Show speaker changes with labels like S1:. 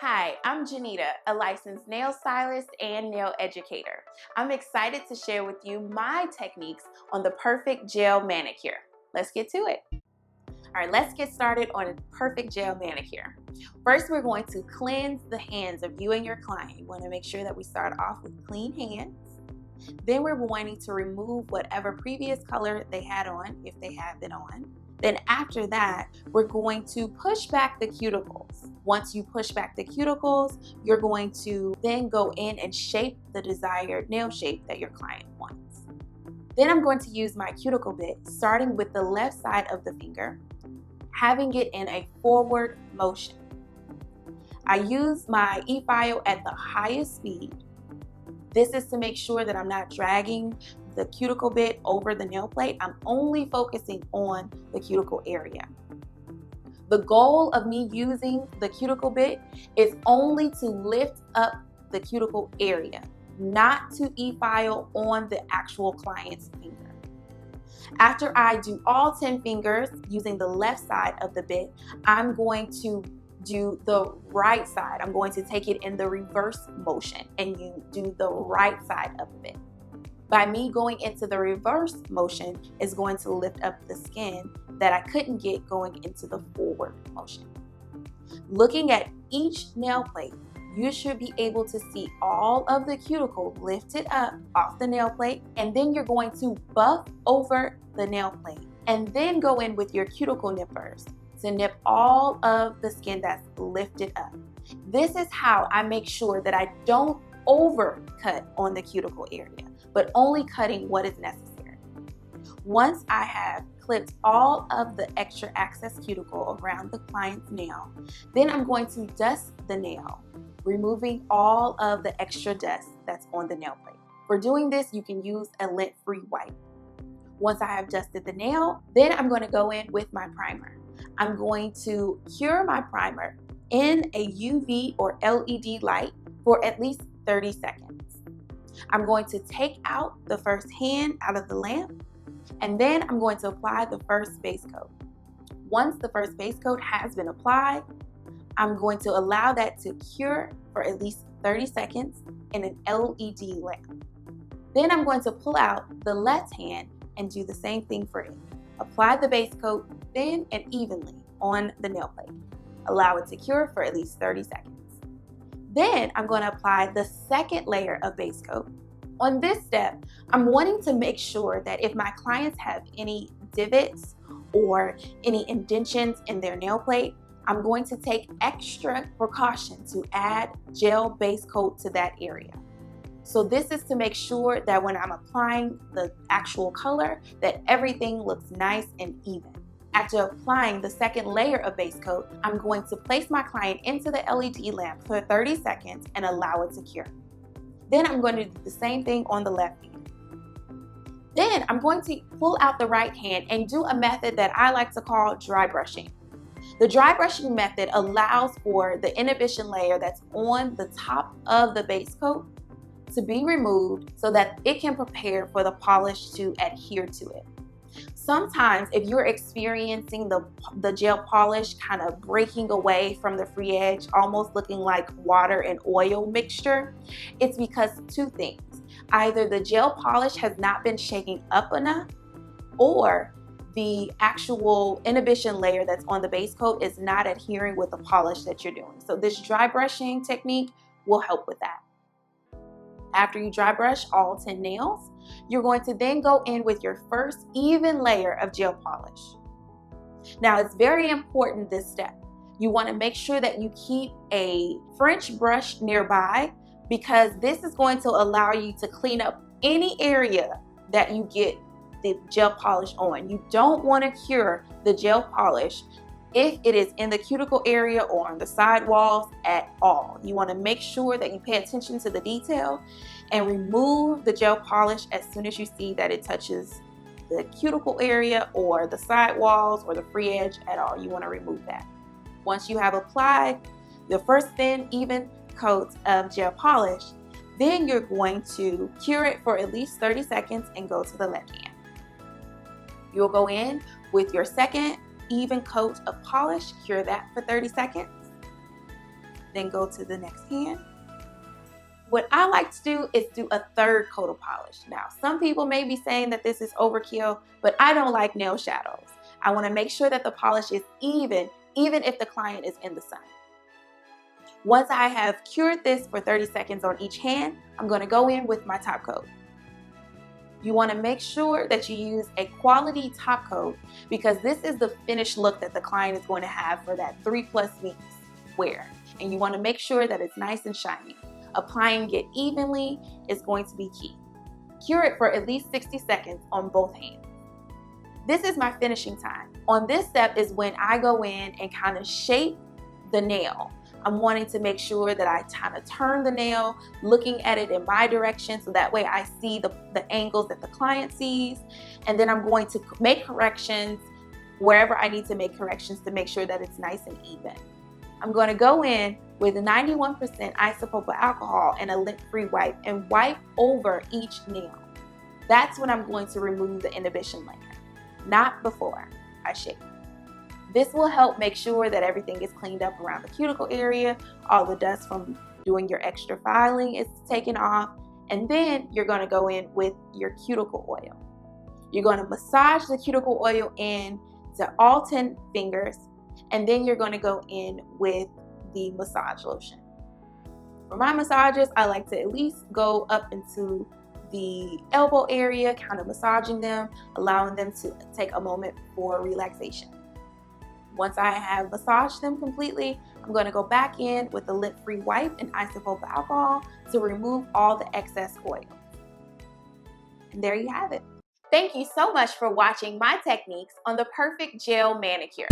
S1: Hi, I'm Janita, a licensed nail stylist and nail educator. I'm excited to share with you my techniques on the perfect gel manicure. Let's get to it. All right, let's get started on a perfect gel manicure. First, we're going to cleanse the hands of you and your client. You want to make sure that we start off with clean hands. Then we're wanting to remove whatever previous color they had on, if they have it on. Then after that, we're going to push back the cuticles. Once you push back the cuticles, you're going to then go in and shape the desired nail shape that your client wants. Then I'm going to use my cuticle bit, starting with the left side of the finger, having it in a forward motion. I use my e-file at the highest speed. This is to make sure that I'm not dragging the cuticle bit over the nail plate. I'm only focusing on the cuticle area. The goal of me using the cuticle bit is only to lift up the cuticle area, not to e-file on the actual client's finger. After I do all 10 fingers using the left side of the bit, I'm going to do the right side. I'm going to take it in the reverse motion and you do the right side of the bit. By me going into the reverse motion is going to lift up the skin that I couldn't get going into the forward motion. Looking at each nail plate, you should be able to see all of the cuticle lifted up off the nail plate, and then you're going to buff over the nail plate and then go in with your cuticle nippers to nip all of the skin that's lifted up. This is how I make sure that I don't overcut on the cuticle area, but only cutting what is necessary. Once I have clipped all of the extra excess cuticle around the client's nail, then I'm going to dust the nail, removing all of the extra dust that's on the nail plate. For doing this, you can use a lint-free wipe. Once I have dusted the nail, then I'm going to go in with my primer. I'm going to cure my primer in a UV or LED light for at least 30 seconds. I'm going to take out the first hand out of the lamp, and then I'm going to apply the first base coat. Once the first base coat has been applied, I'm going to allow that to cure for at least 30 seconds in an LED lamp. Then I'm going to pull out the left hand and do the same thing for it. Apply the base coat thin and evenly on the nail plate. Allow it to cure for at least 30 seconds. Then I'm going to apply the second layer of base coat. On this step, I'm wanting to make sure that if my clients have any divots or any indentions in their nail plate, I'm going to take extra precaution to add gel base coat to that area. So this is to make sure that when I'm applying the actual color, that everything looks nice and even. After applying the second layer of base coat, I'm going to place my client into the LED lamp for 30 seconds and allow it to cure. Then I'm going to do the same thing on the left hand. Then I'm going to pull out the right hand and do a method that I like to call dry brushing. The dry brushing method allows for the inhibition layer that's on the top of the base coat to be removed so that it can prepare for the polish to adhere to it. Sometimes if you're experiencing the gel polish kind of breaking away from the free edge, almost looking like water and oil mixture, it's because two things. Either the gel polish has not been shaking up enough, or the actual inhibition layer that's on the base coat is not adhering with the polish that you're doing. So this dry brushing technique will help with that. After you dry brush all 10 nails, you're going to then go in with your first even layer of gel polish. Now, it's very important this step. You want to make sure that you keep a French brush nearby, because this is going to allow you to clean up any area that you get the gel polish on. You don't want to cure the gel polish if it is in the cuticle area or on the side walls at all. You want to make sure that you pay attention to the detail and remove the gel polish as soon as you see that it touches the cuticle area or the side walls or the free edge at all. You want to remove that. Once you have applied the first thin, even coat of gel polish, then you're going to cure it for at least 30 seconds and go to the left hand. You'll go in with your second even coat of polish, cure that for 30 seconds. then go to the next hand. What I like to do is do a third coat of polish. Now, some people may be saying that this is overkill, but I don't like nail shadows. I want to make sure that the polish is even if the client is in the sun. Once I have cured this for 30 seconds on each hand, I'm going to go in with my top coat. You want to make sure that you use a quality top coat because this is the finished look that the client is going to have for that 3+ weeks wear. And you want to make sure that it's nice and shiny. Applying it evenly is going to be key. Cure it for at least 60 seconds on both hands. This is my finishing time. On this step is when I go in and kind of shape the nail. I'm wanting to make sure that I kind of turn the nail, looking at it in my direction so that way I see the angles that the client sees. And then I'm going to make corrections wherever I need to make corrections to make sure that it's nice and even. I'm going to go in with 91% isopropyl alcohol and a lint-free wipe and wipe over each nail. That's when I'm going to remove the inhibition layer, not before I shape. This will help make sure that everything is cleaned up around the cuticle area, all the dust from doing your extra filing is taken off, and then you're going to go in with your cuticle oil. You're going to massage the cuticle oil in to all 10 fingers, and then you're going to go in with the massage lotion. For my massages, I like to at least go up into the elbow area, kind of massaging them, allowing them to take a moment for relaxation. Once I have massaged them completely, I'm going to go back in with a lint-free wipe and isopropyl alcohol to remove all the excess oil. And there you have it. Thank you so much for watching my techniques on the perfect gel manicure.